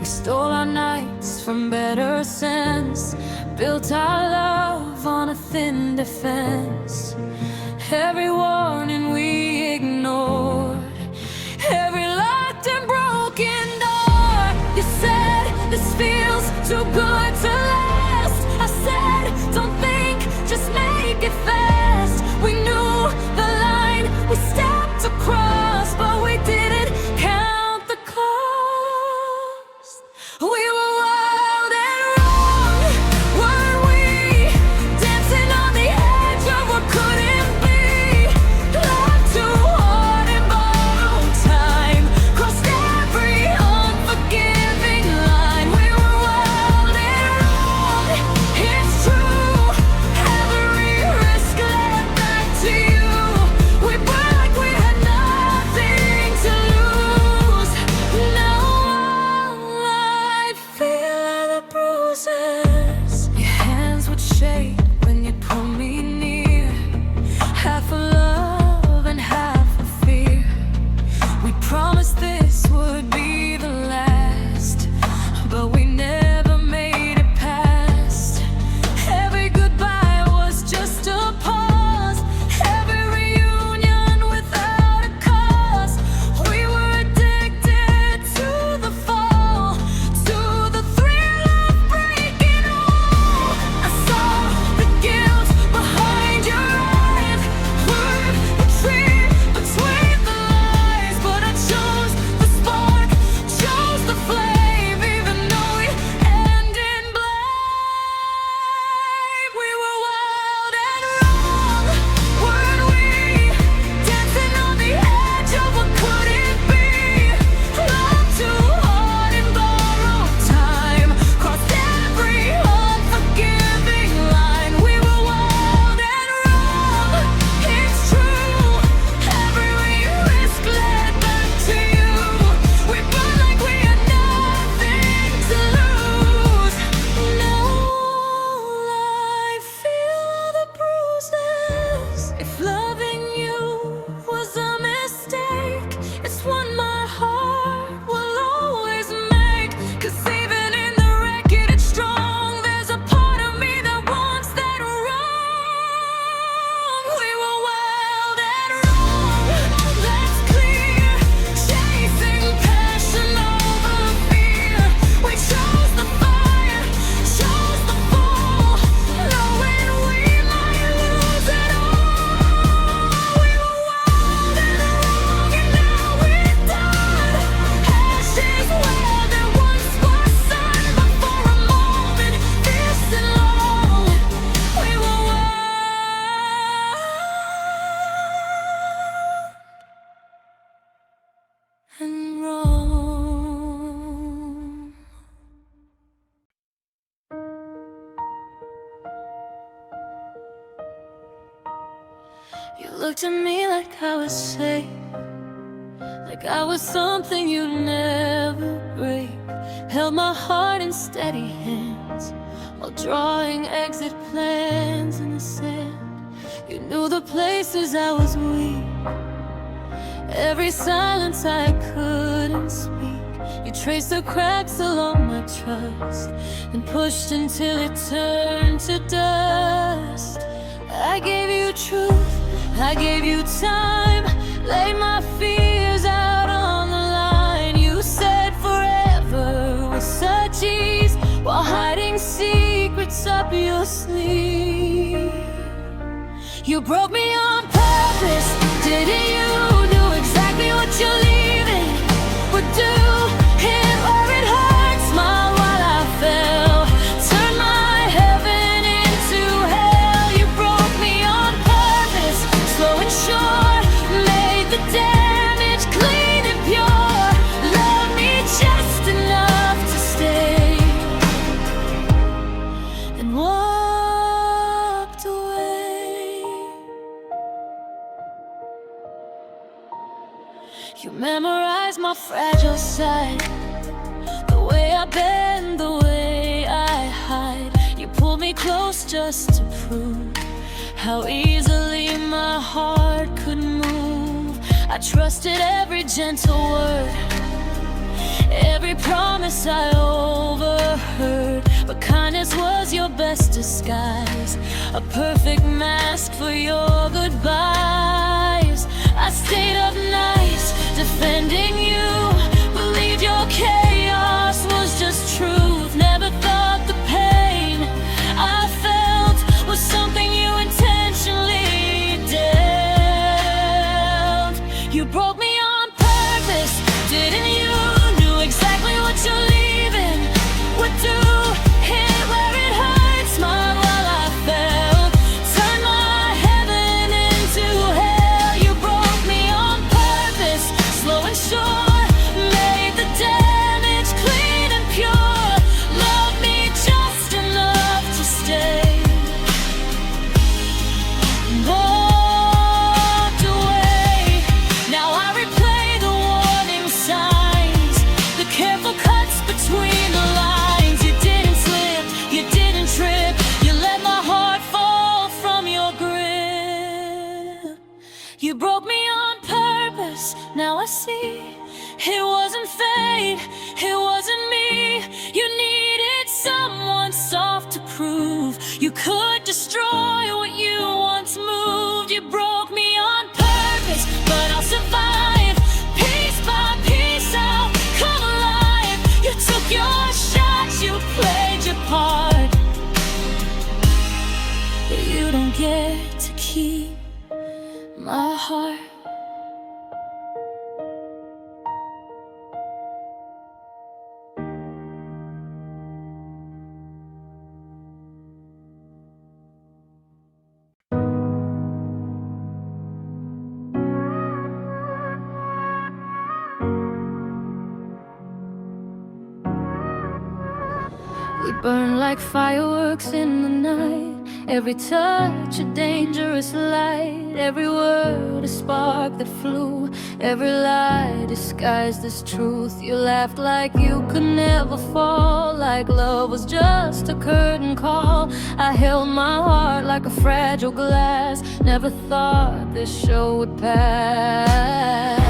We stole our nights from better sense, built our love on a thin defense. Every warning we ignored, every locked and broken door. You said this feels too good to last. I said don't think, just make it fast. We knew the line we stepped across, but we didn't count the cost. We were wild and wrong, weren't we? Dancing on the edge of what couldn't be. Love too hard and borrowed time, crossed every unforgiving line. We were wild and wrong, it's true. Every risk led back to you. We burned like we had nothing to lose. Now all I feel are the bruises. Your hands would shake when you pull me near, half of love and half of fear. We promised this would be the last, but we never made it past. Every goodbye was just a pause, every reunion without a cause. We were addicted to the fall, to the thrill of breaking all. I saw the guilt behind your eyes, word between the lies, but I chose the spark, chose the flame, even though we end in blame. We were wild and wrong, weren't we? Dancing on the edge of what couldn't be. Love too hard and borrowed time, crossed every unforgiving line. We were wild and wrong, it's true. Every risk led back to you. We burned like we had nothing to lose. Now all I feel are the bruises. If loving you was a mistake, it's one my heart will always make. 'Cause even in the wreckage it's strong, there's a part of me that wants that wrong. We were wild and wrong, that's clear. Chasing passion over fear. We chose the fire, chose the fall, knowing we might lose it all. We were wild and wrong, and now we're done. Ashes where there once was sun, but for a moment, this and long, we were wild and wrong. You looked at me like I was safe, like I was something you'd never break. Held my heart in steady hands while drawing exit plans in the sand. You knew the places I was weak, every silence I couldn't speak. You traced the cracks along my trust and pushed until it turned to dust. I gave you truth, I gave you time, laid my fears out on the line. You said forever with such ease, while hiding secrets up your sleeve. You broke me on purpose, didn't you? Knew exactly what you're leaving would do. Hit where it hurts, smile while I fell, turn my heaven into hell. You broke me on purpose, slow and sure, made the damage clean and pure. Loved me just enough to stay, and walked away. You memorized my fragile side, the way I bend, the way I hide. You pulled me close just to prove how easily my heart could move. I trusted every gentle word, every promise I overheard. But kindness was your best disguise, a perfect mask for your goodbyes. I stayed up nights defending you, believed your chaos was just truth. Never thought the pain I felt was something you intentionally dealt. You broke me on purpose, didn't you? Knew exactly what you're leaving would do. Hit where it hurts, smile while I fell, turn my heaven into hell. You broke me on purpose, slow and sure, made the damage clean and pure. Loved me just enough to stay, walked away. Now I replay the warning signs, the careful cuts between the lines. You didn't slip, you didn't trip, you let my heart fall from your grip. You broke me on purpose, now I see it wasn't fate, it wasn't me. You needed someone soft to prove you could destroy what you once moved. You broke me on purpose, but I'll survive. Piece by piece I'll come alive. You took your shot, you played your part, but you don't get to keep my heart. We burn like fireworks in the night. Every touch a dangerous light. Every word a spark that flew. Every lie disguised as truth. You laughed like you could never fall, like love was just a curtain call. I held my heart like a fragile glass. Never thought this show would pass.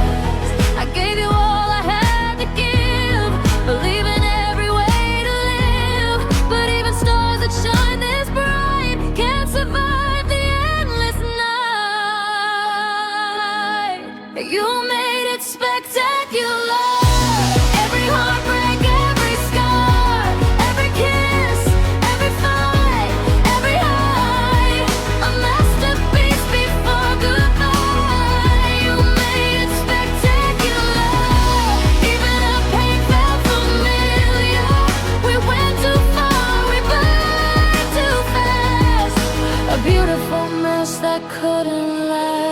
I gave you all I had to give, believing every way to live. But even stars that shine this bright can't survive the endless night. You made it spectacular. Every heartbreak, every scar, every kiss, every fight, every high, a masterpiece before goodbye. You made it spectacular. Even our pain felt familiar. We went too far, we burned too fast. A beautiful mess that couldn't last.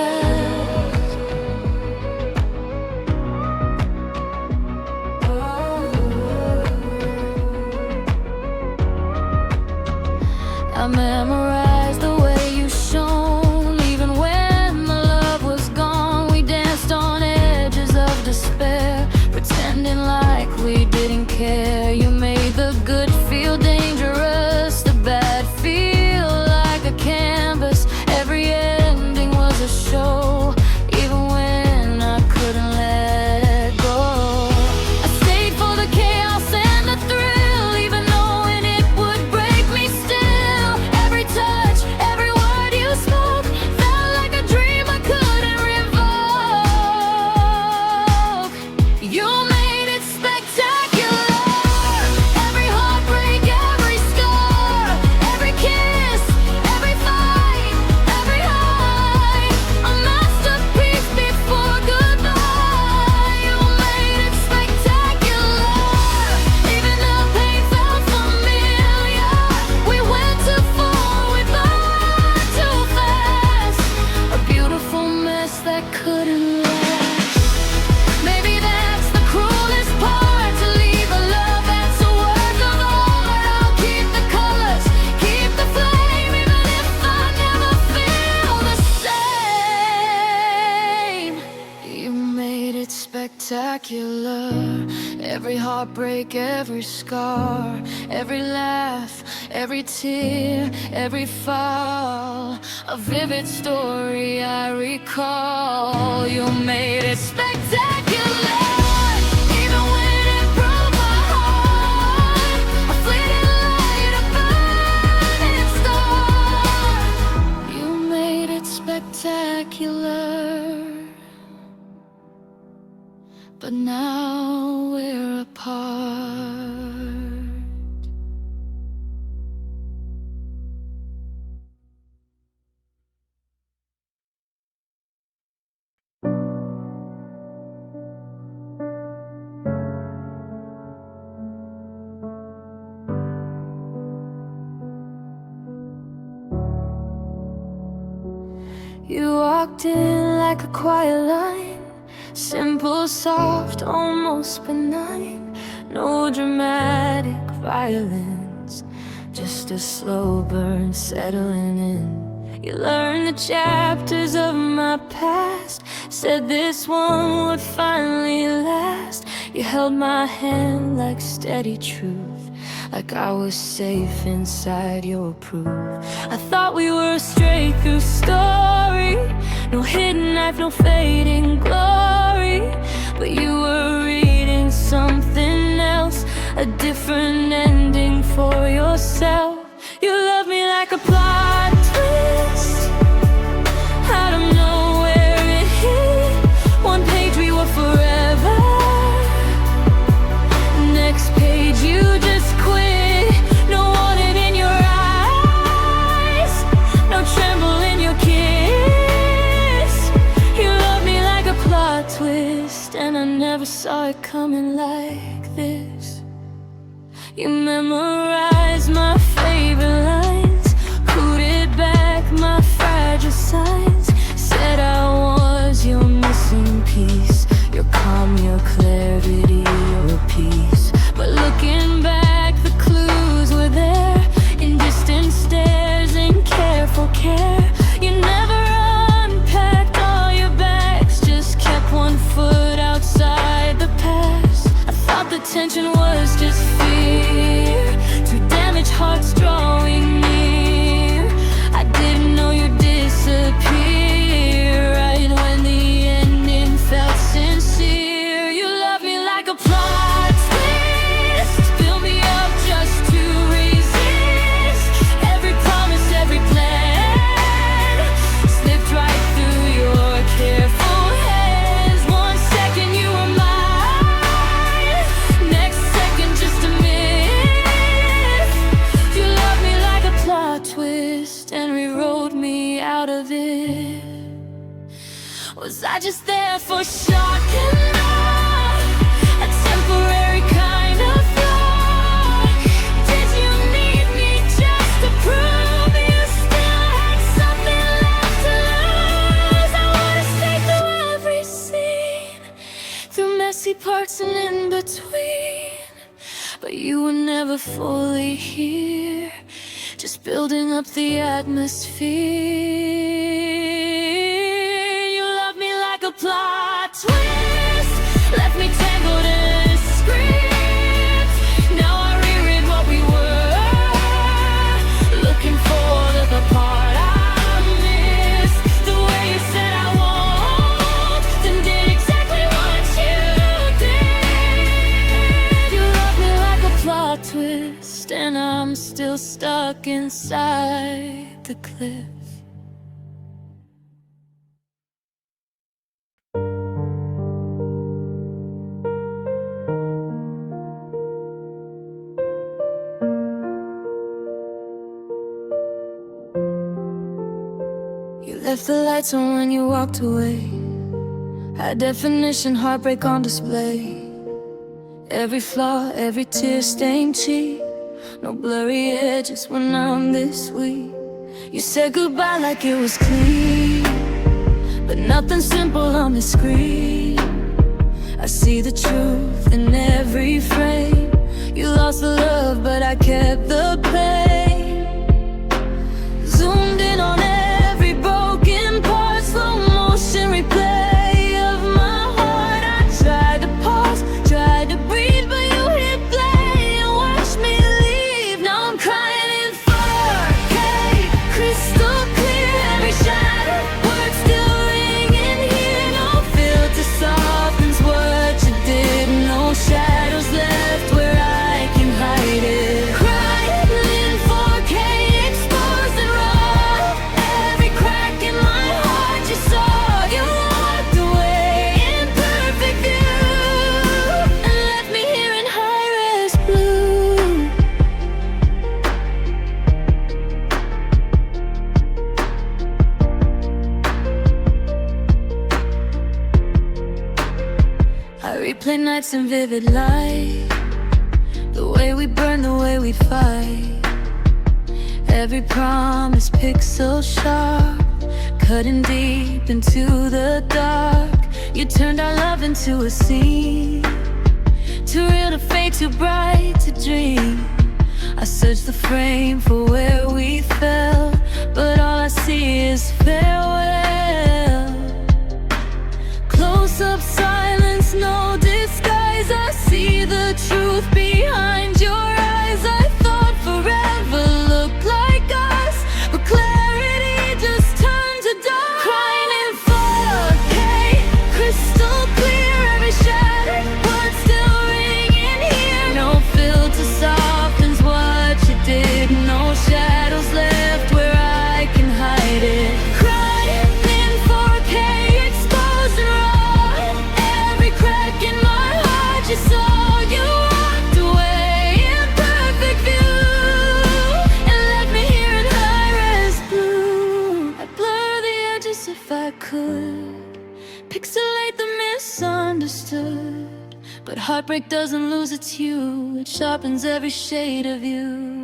I memorized the way you shone. Even when the love was gone, we danced on edges of despair, pretending like we didn't care. You made the good feel dangerous, the bad feel like a canvas. Every ending was a show, even when I couldn't let go. I stayed for that couldn't last. Maybe that's the cruelest part, to leave a love that's a work of art. I'll keep the colors, keep the flame, even if I never feel the same. You made it spectacular. Every heartbreak, every scar, every laugh, every tear, every fall, a vivid story I recall. You made it spectacular. Even when it broke my heart, a fleeting light, a burning star. You made it spectacular. But now we're apart. You walked in like a quiet line, simple, soft, almost benign. No dramatic violence, just a slow burn settling in. You learned the chapters of my past, said this one would finally last. You held my hand like steady truth, like I was safe inside your proof. I thought we were a straight through story, no hidden knife, no fading glory. But you were reading something else, a different ending for yourself. You love me like a plot twist, out of nowhere it hit. One page we were forever, next page you just quit. No warning in your eyes, no tremble in your kiss. You love me like a plot twist, and I never saw it coming like this. You memorized my favorite lines, coded back my fragile signs. Said I was your missing piece, your calm, your clarity, your peace. But looking back, the clues were there, in distant stares and careful care. You never unpacked all your bags, just kept one foot outside the past. I thought the tension was just fear, two damaged hearts drawing near. I didn't know you'd disappear right when the ending felt sincere. You love me like a plot twist, build me up just to resist. Every promise, every plan slipped right through your careful hands. 1 second you were mine, next second just a myth. You love me like a plot twist and rewrote me out of it. Was I just there for shock and awe, a temporary kind of flaw? Did you need me just to prove you still had something left to lose? I wanna stay through every scene, through messy parts and in between. But you were never fully here, just building up the atmosphere. You love me like a plot twist, left me tangled in a script. Now I reread what we were, looking for the part I missed. The way you said I won't, then did exactly what you did. You love me like a plot twist, and I'm still stuck inside the cliff. You left the lights on when you walked away, high definition heartbreak on display. Every flaw, every tear stained cheek, no blurry edges when I'm this weak. You said goodbye like it was clean, but nothing simple on the screen. I see the truth in every frame. You lost the love, but I kept the pain. Zoomed in on every broken part, slow motion replay of my heart. I tried to pause, tried to breathe, but you hit play and watched me leave. Now I'm crying in 4K, crystal clear, every shattered word still ringing here. No filter softens what you did, no shadows left where I can hide it. Crying in 4K, exposed and raw, every crack in my heart you saw. You walked away in perfect view and left me here in high-res blue. I replay nights in vivid light, the way we burn, the way we fight. Every promise pixel sharp, cutting deep into the dark. You turned our love into a scene, too real to fake, too bright to dream. I searched the frame for where we fell, but all I see is farewell. Close-up silence, no disguise. I see the truth behind your eyes. I thought forever looked like us, but clarity just turned to dark. Crying in 4K, crystal clear, every shattered word still ringing here. No filter softens what you did, no shadows left where I can hide it. Crying in 4K, exposed and raw, every crack in my heart you saw. You walked away in perfect view and left me here in high-res blue. I'd blur the edges if I could, pixelate the misunderstood, but heartbreak doesn't lose its hue, it sharpens every shade of you.